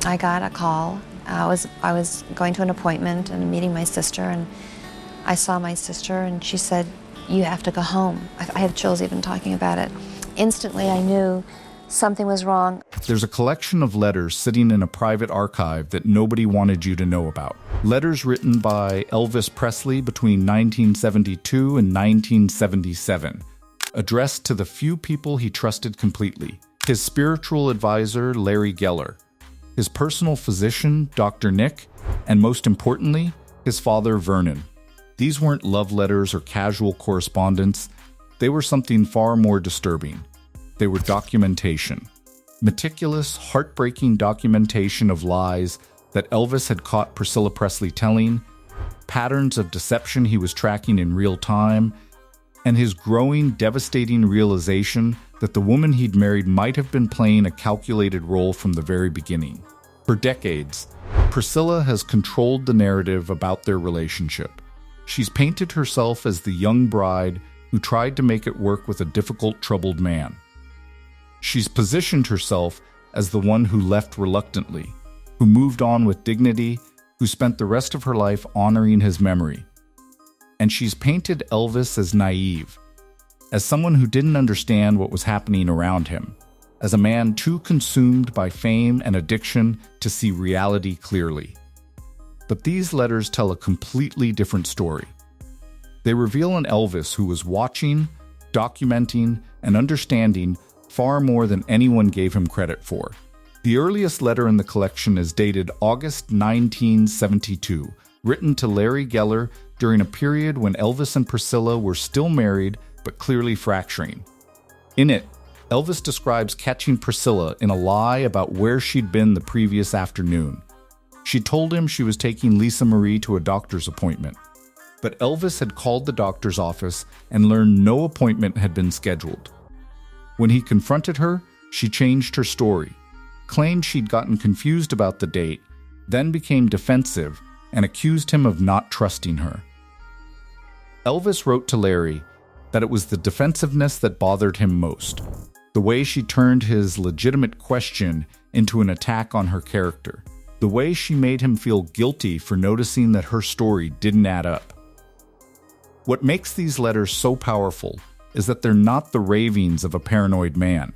I got a call. I was going to an appointment and meeting my sister, and I saw my sister, and she said, "You have to go home." I have chills even talking about it. Instantly, I knew something was wrong. There's a collection of letters sitting in a private archive that nobody wanted you to know about. Letters written by Elvis Presley between 1972 and 1977, addressed to the few people he trusted completely. His spiritual advisor, Larry Geller, his personal physician, Dr. Nick, and most importantly, his father, Vernon. These weren't love letters or casual correspondence. They were something far more disturbing. They were documentation. Meticulous, heartbreaking documentation of lies that Elvis had caught Priscilla Presley telling, patterns of deception he was tracking in real time, and his growing, devastating realization that the woman he'd married might have been playing a calculated role from the very beginning. For decades, Priscilla has controlled the narrative about their relationship. She's painted herself as the young bride who tried to make it work with a difficult, troubled man. She's positioned herself as the one who left reluctantly, who moved on with dignity, who spent the rest of her life honoring his memory. And she's painted Elvis as naive, as someone who didn't understand what was happening around him, as a man too consumed by fame and addiction to see reality clearly. But these letters tell a completely different story. They reveal an Elvis who was watching, documenting, and understanding far more than anyone gave him credit for. The earliest letter in the collection is dated August 1972, written to Larry Geller during a period when Elvis and Priscilla were still married but clearly fracturing. In it, Elvis describes catching Priscilla in a lie about where she'd been the previous afternoon. She told him she was taking Lisa Marie to a doctor's appointment, but Elvis had called the doctor's office and learned no appointment had been scheduled. When he confronted her, she changed her story, claimed she'd gotten confused about the date, then became defensive and accused him of not trusting her. Elvis wrote to Larry that it was the defensiveness that bothered him most, the way she turned his legitimate question into an attack on her character, the way she made him feel guilty for noticing that her story didn't add up. What makes these letters so powerful is that they're not the ravings of a paranoid man.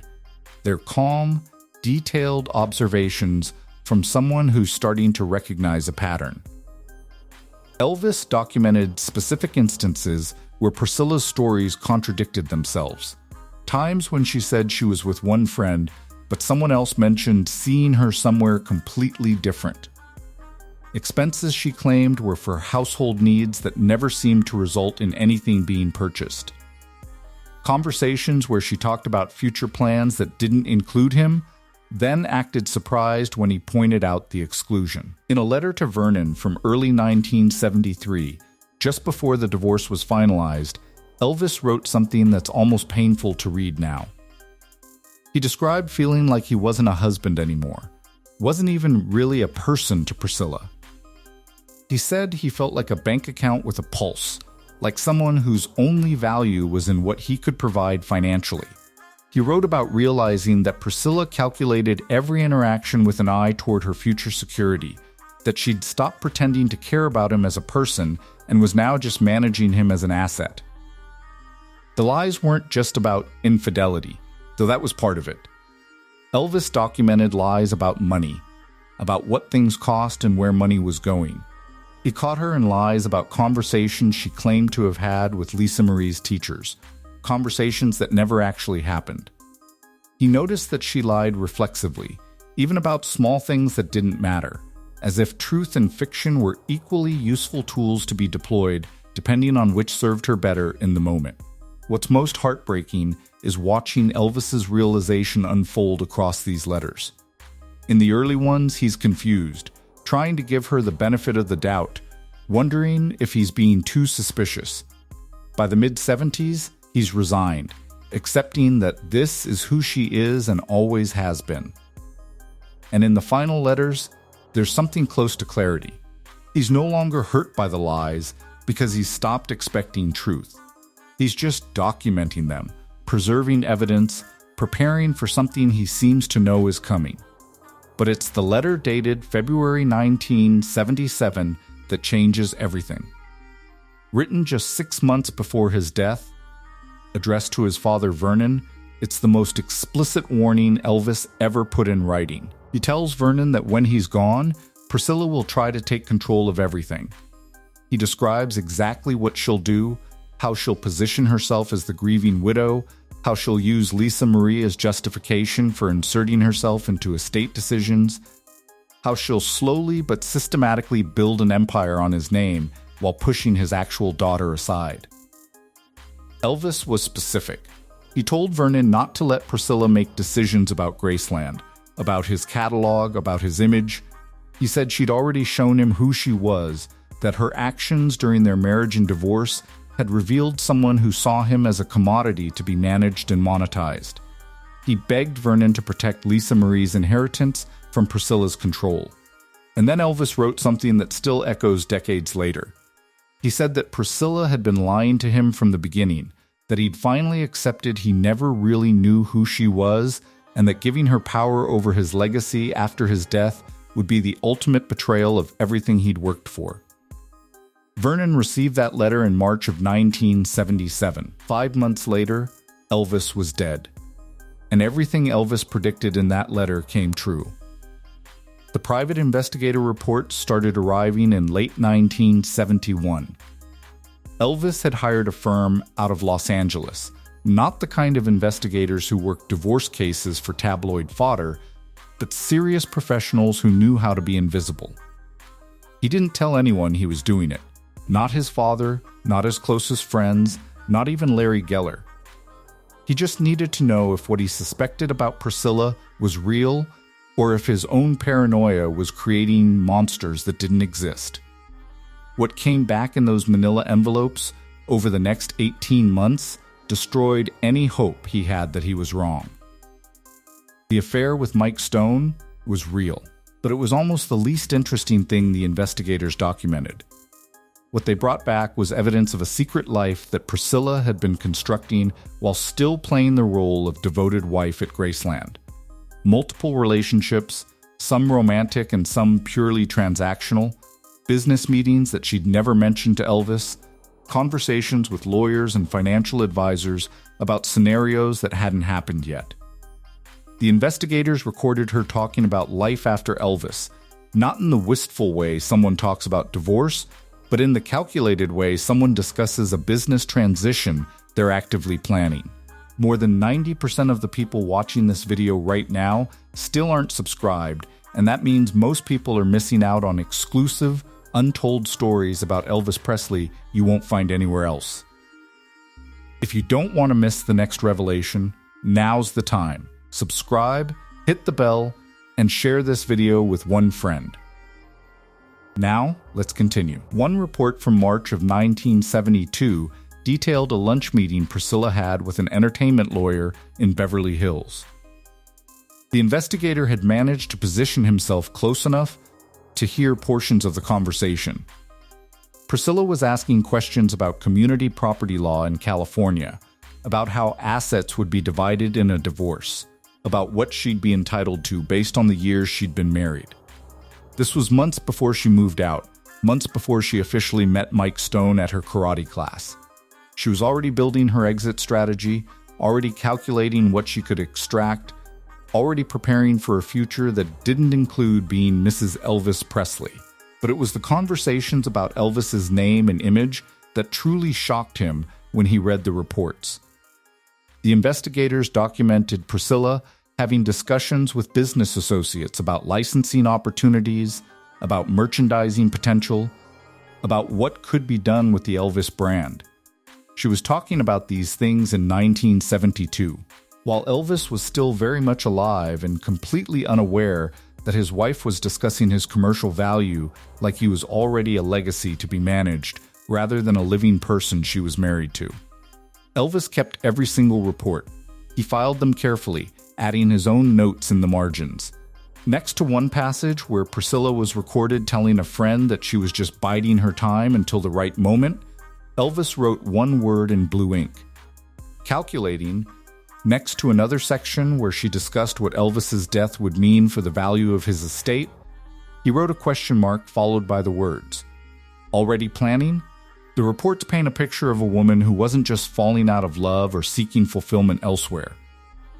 They're calm, detailed observations from someone who's starting to recognize a pattern. Elvis documented specific instances where Priscilla's stories contradicted themselves. Times when she said she was with one friend, but someone else mentioned seeing her somewhere completely different. Expenses she claimed were for household needs that never seemed to result in anything being purchased. Conversations where she talked about future plans that didn't include him, then acted surprised when he pointed out the exclusion. In a letter to Vernon from early 1973, just before the divorce was finalized, Elvis wrote something that's almost painful to read now. He described feeling like he wasn't a husband anymore, wasn't even really a person to Priscilla. He said he felt like a bank account with a pulse, like someone whose only value was in what he could provide financially. He wrote about realizing that Priscilla calculated every interaction with an eye toward her future security, that she'd stopped pretending to care about him as a person and was now just managing him as an asset. The lies weren't just about infidelity, though that was part of it. Elvis documented lies about money, about what things cost and where money was going. He caught her in lies about conversations she claimed to have had with Lisa Marie's teachers, conversations that never actually happened. He noticed that she lied reflexively, even about small things that didn't matter, as if truth and fiction were equally useful tools to be deployed depending on which served her better in the moment. What's most heartbreaking is watching Elvis's realization unfold across these letters. In the early ones, he's confused, trying to give her the benefit of the doubt, wondering if he's being too suspicious. By the mid-70s, he's resigned, accepting that this is who she is and always has been. And in the final letters, there's something close to clarity. He's no longer hurt by the lies because he's stopped expecting truth. He's just documenting them, preserving evidence, preparing for something he seems to know is coming. But it's the letter dated February 1977 that changes everything. Written just 6 months before his death, addressed to his father Vernon, it's the most explicit warning Elvis ever put in writing. He tells Vernon that when he's gone, Priscilla will try to take control of everything. He describes exactly what she'll do, how she'll position herself as the grieving widow, how she'll use Lisa Marie as justification for inserting herself into estate decisions, how she'll slowly but systematically build an empire on his name while pushing his actual daughter aside. Elvis was specific. He told Vernon not to let Priscilla make decisions about Graceland, about his catalog, about his image. He said she'd already shown him who she was, that her actions during their marriage and divorce had revealed someone who saw him as a commodity to be managed and monetized. He begged Vernon to protect Lisa Marie's inheritance from Priscilla's control. And then Elvis wrote something that still echoes decades later. He said that Priscilla had been lying to him from the beginning, that he'd finally accepted he never really knew who she was, and that giving her power over his legacy after his death would be the ultimate betrayal of everything he'd worked for. Vernon received that letter in March of 1977. 5 months later, Elvis was dead. And everything Elvis predicted in that letter came true. The private investigator reports started arriving in late 1971. Elvis had hired a firm out of Los Angeles, not the kind of investigators who worked divorce cases for tabloid fodder, but serious professionals who knew how to be invisible. He didn't tell anyone he was doing it. Not his father, not his closest friends, not even Larry Geller. He just needed to know if what he suspected about Priscilla was real or if his own paranoia was creating monsters that didn't exist. What came back in those manila envelopes over the next 18 months destroyed any hope he had that he was wrong. The affair with Mike Stone was real, but it was almost the least interesting thing the investigators documented. What they brought back was evidence of a secret life that Priscilla had been constructing while still playing the role of devoted wife at Graceland. Multiple relationships, some romantic and some purely transactional, business meetings that she'd never mentioned to Elvis, conversations with lawyers and financial advisors about scenarios that hadn't happened yet. The investigators recorded her talking about life after Elvis, not in the wistful way someone talks about divorce, but in the calculated way someone discusses a business transition they're actively planning. More than 90% of the people watching this video right now still aren't subscribed, and that means most people are missing out on exclusive, untold stories about Elvis Presley you won't find anywhere else. If you don't want to miss the next revelation, now's the time. Subscribe, hit the bell, and share this video with one friend. Now, let's continue. One report from March of 1972 detailed a lunch meeting Priscilla had with an entertainment lawyer in Beverly Hills. The investigator had managed to position himself close enough to hear portions of the conversation. Priscilla was asking questions about community property law in California, about how assets would be divided in a divorce, about what she'd be entitled to based on the years she'd been married. This was months before she moved out, months before she officially met Mike Stone at her karate class. She was already building her exit strategy, already calculating what she could extract, already preparing for a future that didn't include being Mrs. Elvis Presley. But it was the conversations about Elvis's name and image that truly shocked him when he read the reports. The investigators documented Priscilla having discussions with business associates about licensing opportunities, about merchandising potential, about what could be done with the Elvis brand. She was talking about these things in 1972, while Elvis was still very much alive and completely unaware that his wife was discussing his commercial value like he was already a legacy to be managed rather than a living person she was married to. Elvis kept every single report. He filed them carefully, adding his own notes in the margins. Next to one passage where Priscilla was recorded telling a friend that she was just biding her time until the right moment, Elvis wrote one word in blue ink: calculating, Next to another section where she discussed what Elvis's death would mean for the value of his estate, he wrote a question mark followed by the words, "Already planning?" The reports paint a picture of a woman who wasn't just falling out of love or seeking fulfillment elsewhere.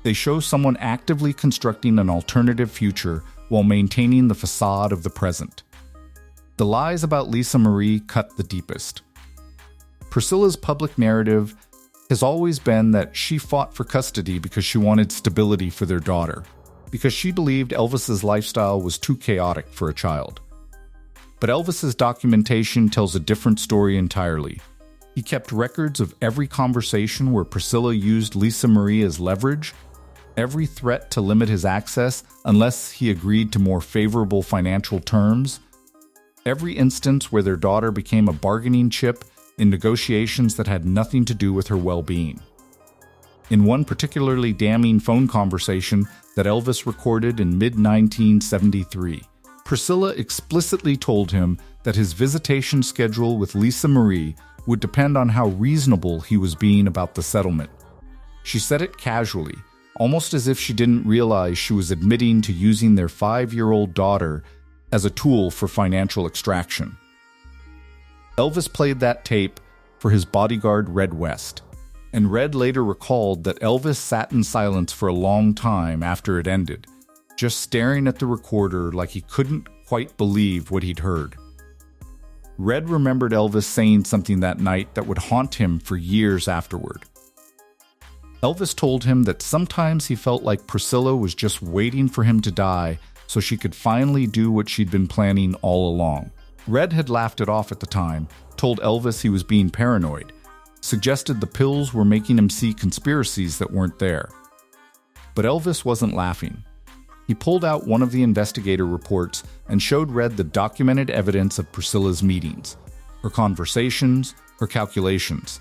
They show someone actively constructing an alternative future while maintaining the facade of the present. The lies about Lisa Marie cut the deepest. Priscilla's public narrative has always been that she fought for custody because she wanted stability for their daughter, because she believed Elvis's lifestyle was too chaotic for a child. But Elvis's documentation tells a different story entirely. He kept records of every conversation where Priscilla used Lisa Marie as leverage, every threat to limit his access unless he agreed to more favorable financial terms, every instance where their daughter became a bargaining chip in negotiations that had nothing to do with her well-being. In one particularly damning phone conversation that Elvis recorded in mid-1973, Priscilla explicitly told him that his visitation schedule with Lisa Marie would depend on how reasonable he was being about the settlement. She said it casually, almost as if she didn't realize she was admitting to using their 5-year-old daughter as a tool for financial extraction. Elvis played that tape for his bodyguard Red West, and Red later recalled that Elvis sat in silence for a long time after it ended, just staring at the recorder like he couldn't quite believe what he'd heard. Red remembered Elvis saying something that night that would haunt him for years afterward. Elvis told him that sometimes he felt like Priscilla was just waiting for him to die so she could finally do what she'd been planning all along. Red had laughed it off at the time, told Elvis he was being paranoid, suggested the pills were making him see conspiracies that weren't there. But Elvis wasn't laughing. He pulled out one of the investigator reports and showed Red the documented evidence of Priscilla's meetings, her conversations, her calculations.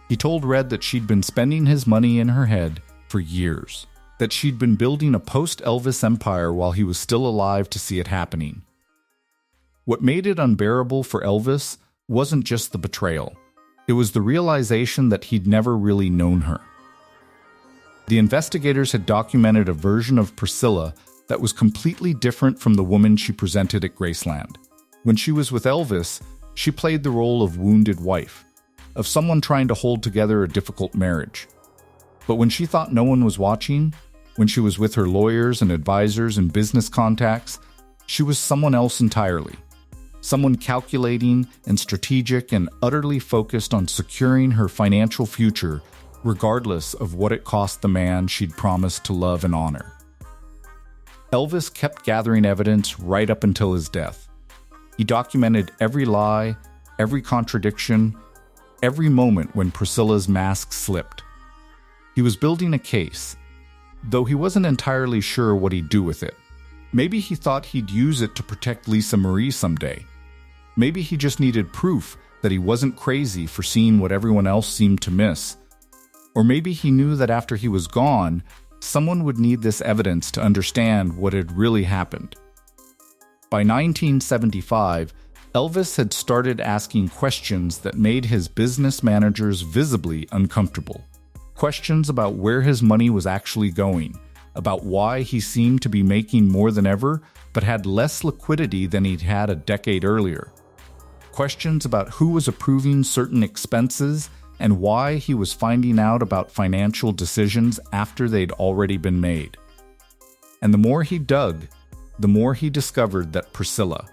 He told Red that she'd been spending his money in her head for years, that she'd been building a post-Elvis empire while he was still alive to see it happening. What made it unbearable for Elvis wasn't just the betrayal. It was the realization that he'd never really known her. The investigators had documented a version of Priscilla that was completely different from the woman she presented at Graceland. When she was with Elvis, she played the role of wounded wife, of someone trying to hold together a difficult marriage. But when she thought no one was watching, when she was with her lawyers and advisors and business contacts, she was someone else entirely. Someone calculating and strategic and utterly focused on securing her financial future, regardless of what it cost the man she'd promised to love and honor. Elvis kept gathering evidence right up until his death. He documented every lie, every contradiction, every moment when Priscilla's mask slipped. He was building a case, though he wasn't entirely sure what he'd do with it. Maybe he thought he'd use it to protect Lisa Marie someday. Maybe he just needed proof that he wasn't crazy for seeing what everyone else seemed to miss. Or maybe he knew that after he was gone, someone would need this evidence to understand what had really happened. By 1975, Elvis had started asking questions that made his business managers visibly uncomfortable. Questions about where his money was actually going, about why he seemed to be making more than ever, but had less liquidity than he'd had a decade earlier. Questions about who was approving certain expenses and why he was finding out about financial decisions after they'd already been made. And the more he dug, the more he discovered that Priscilla,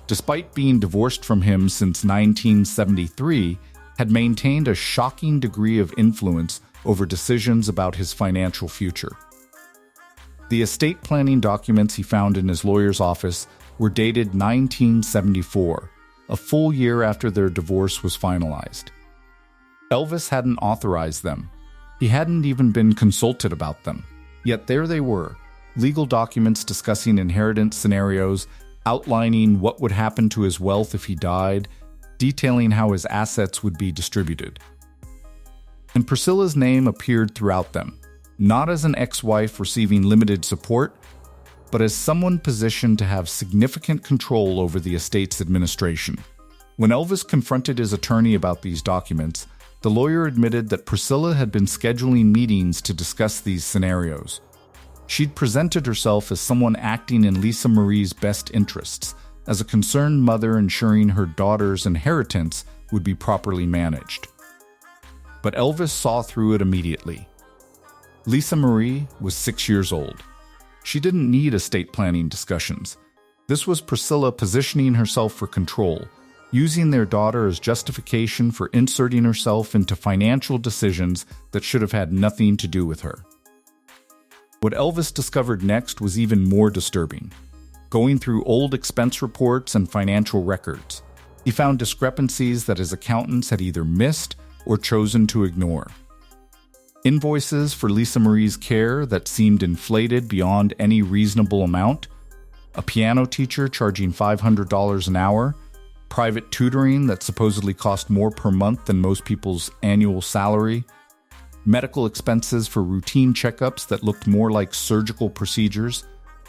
despite being divorced from him since 1973, had maintained a shocking degree of influence over decisions about his financial future. The estate planning documents he found in his lawyer's office were dated 1974, a full year after their divorce was finalized. Elvis hadn't authorized them. He hadn't even been consulted about them. Yet there they were, legal documents discussing inheritance scenarios, outlining what would happen to his wealth if he died, detailing how his assets would be distributed. And Priscilla's name appeared throughout them, not as an ex-wife receiving limited support, but as someone positioned to have significant control over the estate's administration. When Elvis confronted his attorney about these documents, the lawyer admitted that Priscilla had been scheduling meetings to discuss these scenarios. She'd presented herself as someone acting in Lisa Marie's best interests, as a concerned mother ensuring her daughter's inheritance would be properly managed. But Elvis saw through it immediately. Lisa Marie was 6 years old. She didn't need estate planning discussions. This was Priscilla positioning herself for control, using their daughter as justification for inserting herself into financial decisions that should have had nothing to do with her. What Elvis discovered next was even more disturbing. Going through old expense reports and financial records, he found discrepancies that his accountants had either missed or chosen to ignore. Invoices for Lisa Marie's care that seemed inflated beyond any reasonable amount, a piano teacher charging $500 an hour, private tutoring that supposedly cost more per month than most people's annual salary, medical expenses for routine checkups that looked more like surgical procedures.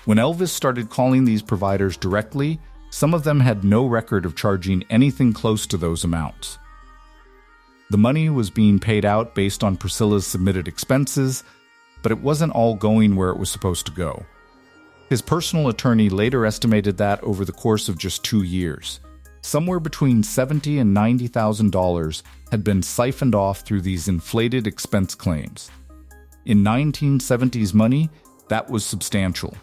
When Elvis started calling these providers directly, some of them had no record of charging anything close to those amounts. The money was being paid out based on Priscilla's submitted expenses, but it wasn't all going where it was supposed to go. His personal attorney later estimated that over the course of just 2 years, somewhere between $70,000 and $90,000 had been siphoned off through these inflated expense claims. In 1970s money, that was substantial.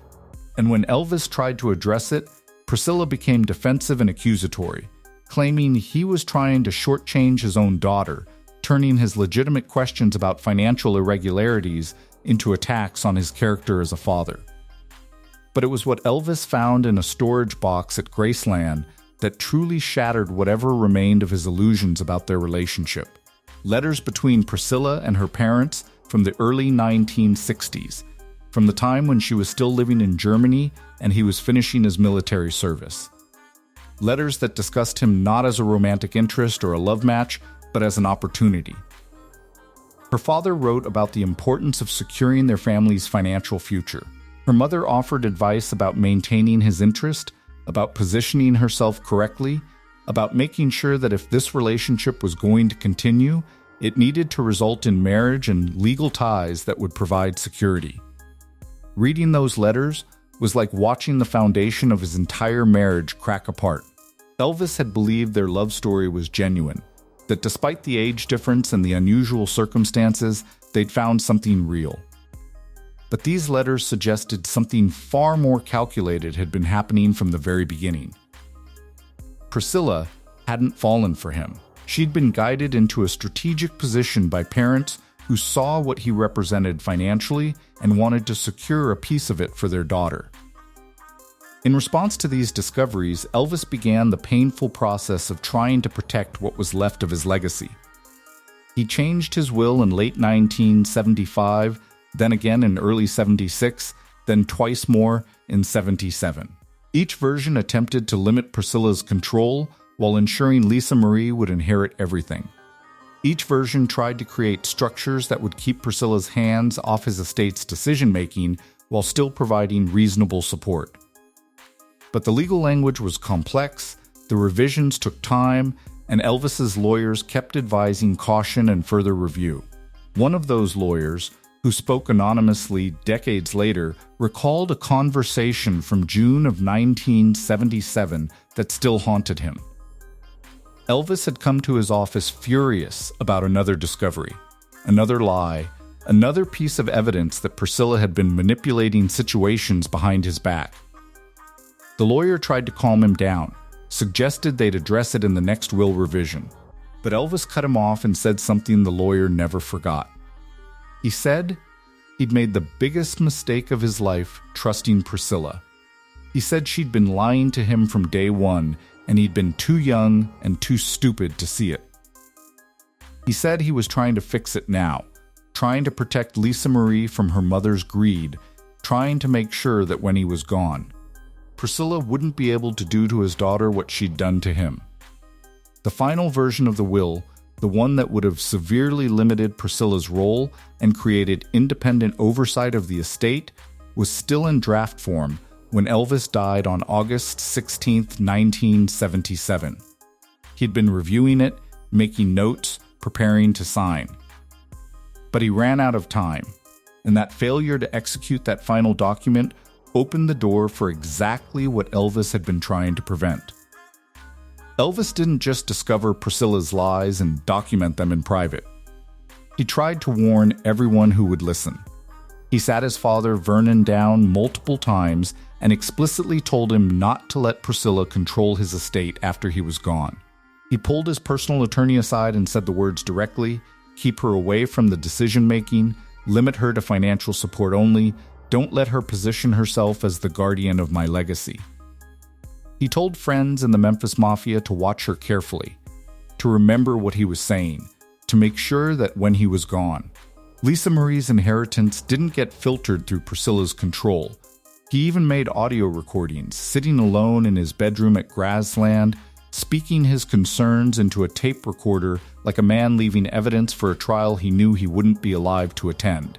And when Elvis tried to address it, Priscilla became defensive and accusatory, claiming he was trying to shortchange his own daughter, turning his legitimate questions about financial irregularities into attacks on his character as a father. But it was what Elvis found in a storage box at Graceland that truly shattered whatever remained of his illusions about their relationship. Letters between Priscilla and her parents from the early 1960s, from the time when she was still living in Germany and he was finishing his military service. Letters that discussed him not as a romantic interest or a love match, but as an opportunity. Her father wrote about the importance of securing their family's financial future. Her mother offered advice about maintaining his interest, about positioning herself correctly, about making sure that if this relationship was going to continue, it needed to result in marriage and legal ties that would provide security. Reading those letters was like watching the foundation of his entire marriage crack apart. Elvis had believed their love story was genuine, that despite the age difference and the unusual circumstances, they'd found something real. But these letters suggested something far more calculated had been happening from the very beginning. Priscilla hadn't fallen for him. She'd been guided into a strategic position by parents who saw what he represented financially and wanted to secure a piece of it for their daughter. In response to these discoveries, Elvis began the painful process of trying to protect what was left of his legacy. He changed his will in late 1975, then again in early 76, then twice more in 77. Each version attempted to limit Priscilla's control while ensuring Lisa Marie would inherit everything. Each version tried to create structures that would keep Priscilla's hands off his estate's decision-making while still providing reasonable support. But the legal language was complex, the revisions took time, and Elvis's lawyers kept advising caution and further review. One of those lawyers, who spoke anonymously decades later, recalled a conversation from June of 1977 that still haunted him. Elvis had come to his office furious about another discovery, another lie, another piece of evidence that Priscilla had been manipulating situations behind his back. The lawyer tried to calm him down, suggested they'd address it in the next will revision, but Elvis cut him off and said something the lawyer never forgot. He said he'd made the biggest mistake of his life trusting Priscilla. He said she'd been lying to him from day one, and he'd been too young and too stupid to see it. He said he was trying to fix it now, trying to protect Lisa Marie from her mother's greed, trying to make sure that when he was gone, Priscilla wouldn't be able to do to his daughter what she'd done to him. The final version of the will, the one that would have severely limited Priscilla's role and created independent oversight of the estate, was still in draft form when Elvis died on August 16, 1977. He'd been reviewing it, making notes, preparing to sign. But he ran out of time, and that failure to execute that final document opened the door for exactly what Elvis had been trying to prevent. Elvis didn't just discover Priscilla's lies and document them in private. He tried to warn everyone who would listen. He sat his father, Vernon, down multiple times and explicitly told him not to let Priscilla control his estate after he was gone. He pulled his personal attorney aside and said the words directly: keep her away from the decision-making, limit her to financial support only, don't let her position herself as the guardian of my legacy. He told friends in the Memphis Mafia to watch her carefully, to remember what he was saying, to make sure that when he was gone, Lisa Marie's inheritance didn't get filtered through Priscilla's control. He even made audio recordings, sitting alone in his bedroom at Grassland, speaking his concerns into a tape recorder like a man leaving evidence for a trial he knew he wouldn't be alive to attend.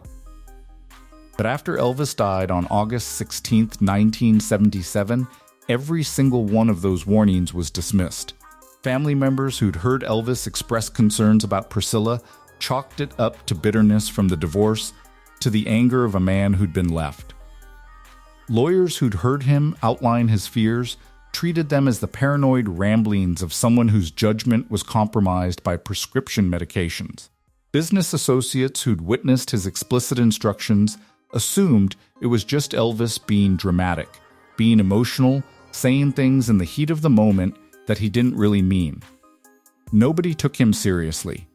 But after Elvis died on August 16, 1977, every single one of those warnings was dismissed. Family members who'd heard Elvis express concerns about Priscilla chalked it up to bitterness from the divorce, to the anger of a man who'd been left. Lawyers who'd heard him outline his fears treated them as the paranoid ramblings of someone whose judgment was compromised by prescription medications. Business associates who'd witnessed his explicit instructions assumed it was just Elvis being dramatic, being emotional, saying things in the heat of the moment that he didn't really mean. Nobody took him seriously,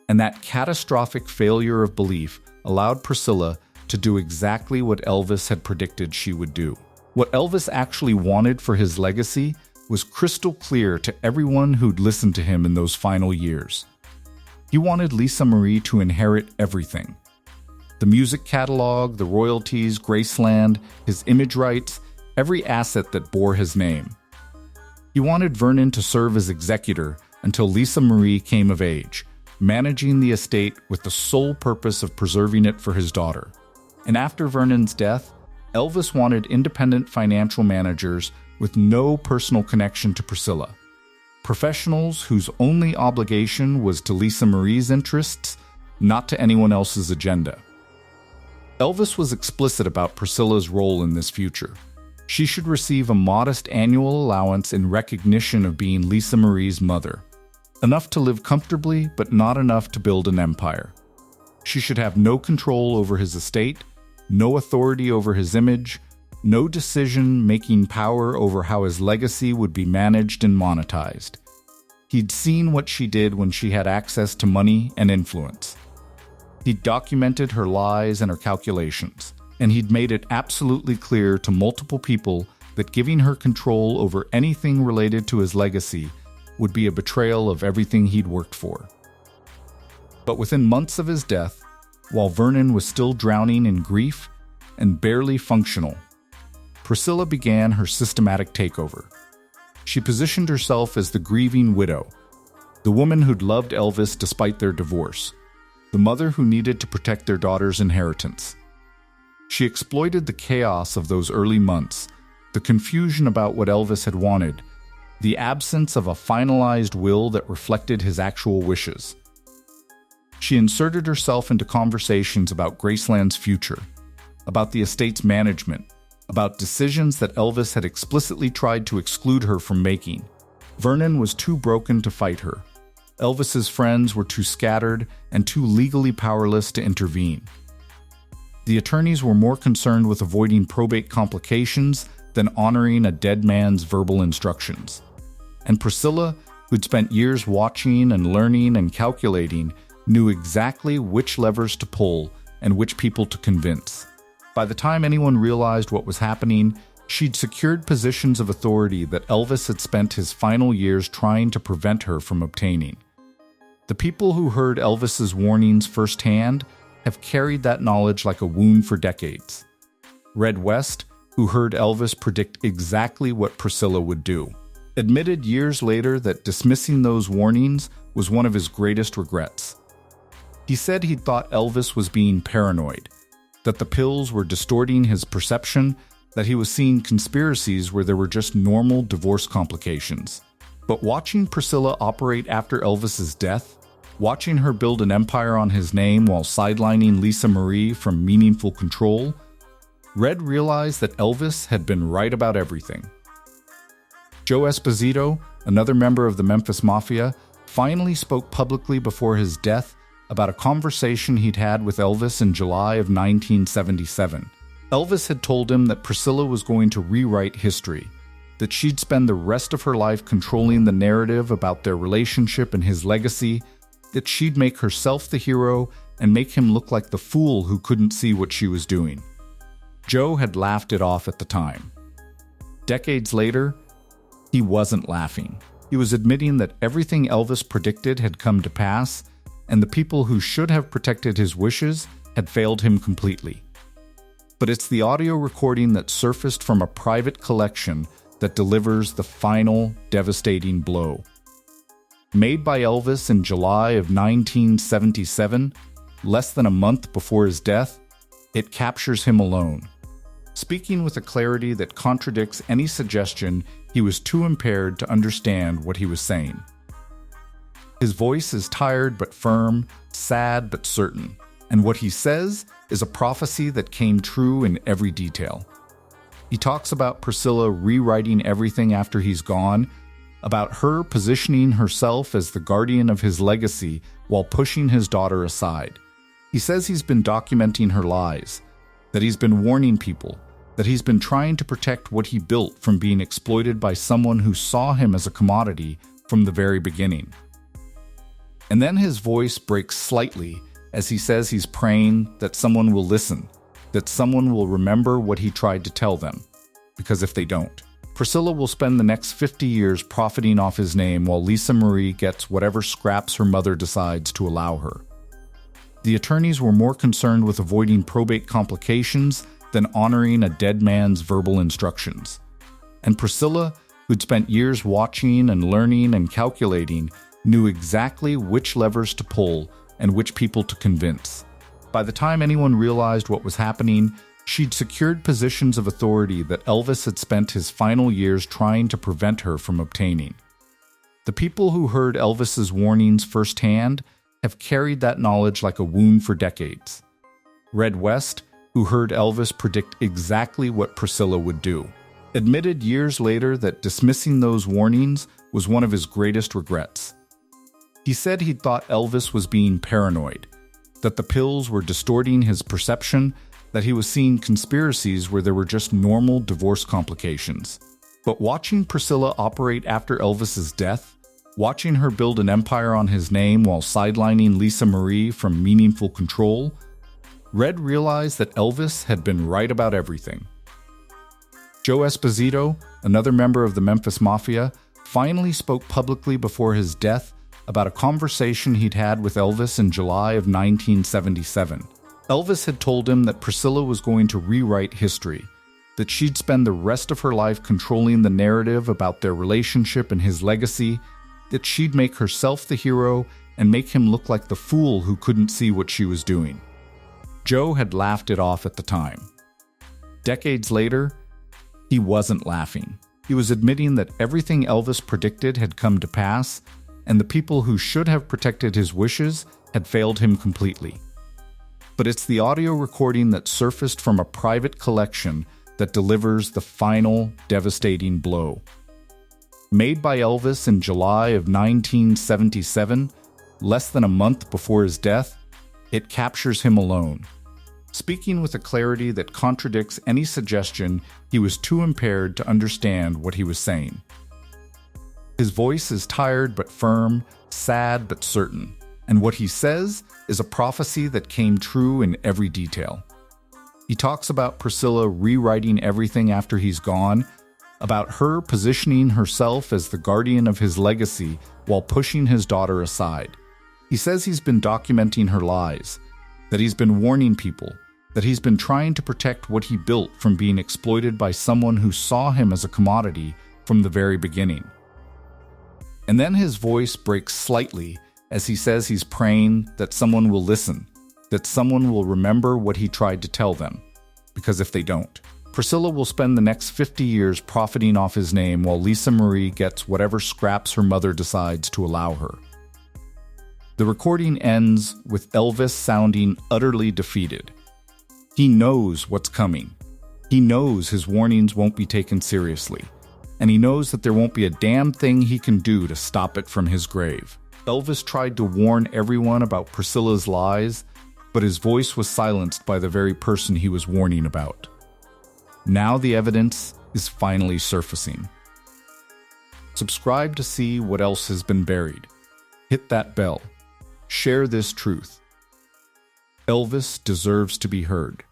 and that catastrophic failure of belief allowed Priscilla to do exactly what Elvis had predicted she would do. What Elvis actually wanted for his legacy was crystal clear to everyone who'd listened to him in those final years. He wanted Lisa Marie to inherit everything: the music catalog, the royalties, Graceland, his image rights, every asset that bore his name. He wanted Vernon to serve as executor until Lisa Marie came of age, managing the estate with the sole purpose of preserving it for his daughter. And after Vernon's death, Elvis wanted independent financial managers with no personal connection to Priscilla, professionals whose only obligation was to Lisa Marie's interests, not to anyone else's agenda. Elvis was explicit about Priscilla's role in this future. She should receive a modest annual allowance in recognition of being Lisa Marie's mother, enough to live comfortably but not enough to build an empire. She should have no control over his estate, no authority over his image, no decision-making power over how his legacy would be managed and monetized. He'd seen what she did when she had access to money and influence. He'd documented her lies and her calculations, and he'd made it absolutely clear to multiple people that giving her control over anything related to his legacy would be a betrayal of everything he'd worked for. But within months of his death, while Vernon was still drowning in grief and barely functional, Priscilla began her systematic takeover. She positioned herself as the grieving widow, the woman who'd loved Elvis despite their divorce, the mother who needed to protect their daughter's inheritance. She exploited the chaos of those early months, the confusion about what Elvis had wanted, the absence of a finalized will that reflected his actual wishes. She inserted herself into conversations about Graceland's future, about the estate's management, about decisions that Elvis had explicitly tried to exclude her from making. Vernon was too broken to fight her. Elvis's friends were too scattered and too legally powerless to intervene. The attorneys were more concerned with avoiding probate complications than honoring a dead man's verbal instructions. And Priscilla, who'd spent years watching and learning and calculating, knew exactly which levers to pull and which people to convince. By the time anyone realized what was happening, she'd secured positions of authority that Elvis had spent his final years trying to prevent her from obtaining. The people who heard Elvis's warnings firsthand have carried that knowledge like a wound for decades. Red West, who heard Elvis predict exactly what Priscilla would do, admitted years later that dismissing those warnings was one of his greatest regrets. He said he'd thought Elvis was being paranoid, that the pills were distorting his perception, that he was seeing conspiracies where there were just normal divorce complications. But watching Priscilla operate after Elvis's death, watching her build an empire on his name while sidelining Lisa Marie from meaningful control, Red realized that Elvis had been right about everything. Joe Esposito, another member of the Memphis Mafia, finally spoke publicly before his death about a conversation he'd had with Elvis in July of 1977. Elvis had told him that Priscilla was going to rewrite history, that she'd spend the rest of her life controlling the narrative about their relationship and his legacy, that she'd make herself the hero and make him look like the fool who couldn't see what she was doing. Joe had laughed it off at the time. Decades later, he wasn't laughing. He was admitting that everything Elvis predicted had come to pass, and the people who should have protected his wishes had failed him completely. But it's the audio recording that surfaced from a private collection that delivers the final devastating blow. Made by Elvis in July of 1977, less than a month before his death, it captures him alone, speaking with a clarity that contradicts any suggestion he was too impaired to understand what he was saying. His voice is tired but firm, sad but certain, and what he says is a prophecy that came true in every detail. He talks about Priscilla rewriting everything after he's gone, about her positioning herself as the guardian of his legacy while pushing his daughter aside. He says he's been documenting her lies, that he's been warning people, that he's been trying to protect what he built from being exploited by someone who saw him as a commodity from the very beginning. And then his voice breaks slightly as he says he's praying that someone will listen, that someone will remember what he tried to tell them. Because if they don't, Priscilla will spend the next 50 years profiting off his name while Lisa Marie gets whatever scraps her mother decides to allow her. The attorneys were more concerned with avoiding probate complications than honoring a dead man's verbal instructions. And Priscilla, who'd spent years watching and learning and calculating, knew exactly which levers to pull and which people to convince. By the time anyone realized what was happening, she'd secured positions of authority that Elvis had spent his final years trying to prevent her from obtaining. The people who heard Elvis's warnings firsthand have carried that knowledge like a wound for decades. Red West, who heard Elvis predict exactly what Priscilla would do, admitted years later that dismissing those warnings was one of his greatest regrets. He said he'd thought Elvis was being paranoid, that the pills were distorting his perception, that he was seeing conspiracies where there were just normal divorce complications. But watching Priscilla operate after Elvis's death, watching her build an empire on his name while sidelining Lisa Marie from meaningful control, Red realized that Elvis had been right about everything. Joe Esposito, another member of the Memphis Mafia, finally spoke publicly before his death about a conversation he'd had with Elvis in July of 1977. Elvis had told him that Priscilla was going to rewrite history, that she'd spend the rest of her life controlling the narrative about their relationship and his legacy, that she'd make herself the hero and make him look like the fool who couldn't see what she was doing. Joe had laughed it off at the time. Decades later, he wasn't laughing. He was admitting that everything Elvis predicted had come to pass, and the people who should have protected his wishes had failed him completely. But it's the audio recording that surfaced from a private collection that delivers the final devastating blow. Made by Elvis in July of 1977, less than a month before his death, it captures him alone, speaking with a clarity that contradicts any suggestion he was too impaired to understand what he was saying. His voice is tired but firm, sad but certain, and what he says is a prophecy that came true in every detail. He talks about Priscilla rewriting everything after he's gone, about her positioning herself as the guardian of his legacy while pushing his daughter aside. He says he's been documenting her lies, that he's been warning people, that he's been trying to protect what he built from being exploited by someone who saw him as a commodity from the very beginning. And then his voice breaks slightly as he says he's praying that someone will listen, that someone will remember what he tried to tell them. Because if they don't, Priscilla will spend the next 50 years profiting off his name while Lisa Marie gets whatever scraps her mother decides to allow her. The recording ends with Elvis sounding utterly defeated. He knows what's coming. He knows his warnings won't be taken seriously, and he knows that there won't be a damn thing he can do to stop it from his grave. Elvis tried to warn everyone about Priscilla's lies, but his voice was silenced by the very person he was warning about. Now the evidence is finally surfacing. Subscribe to see what else has been buried. Hit that bell. Share this truth. Elvis deserves to be heard.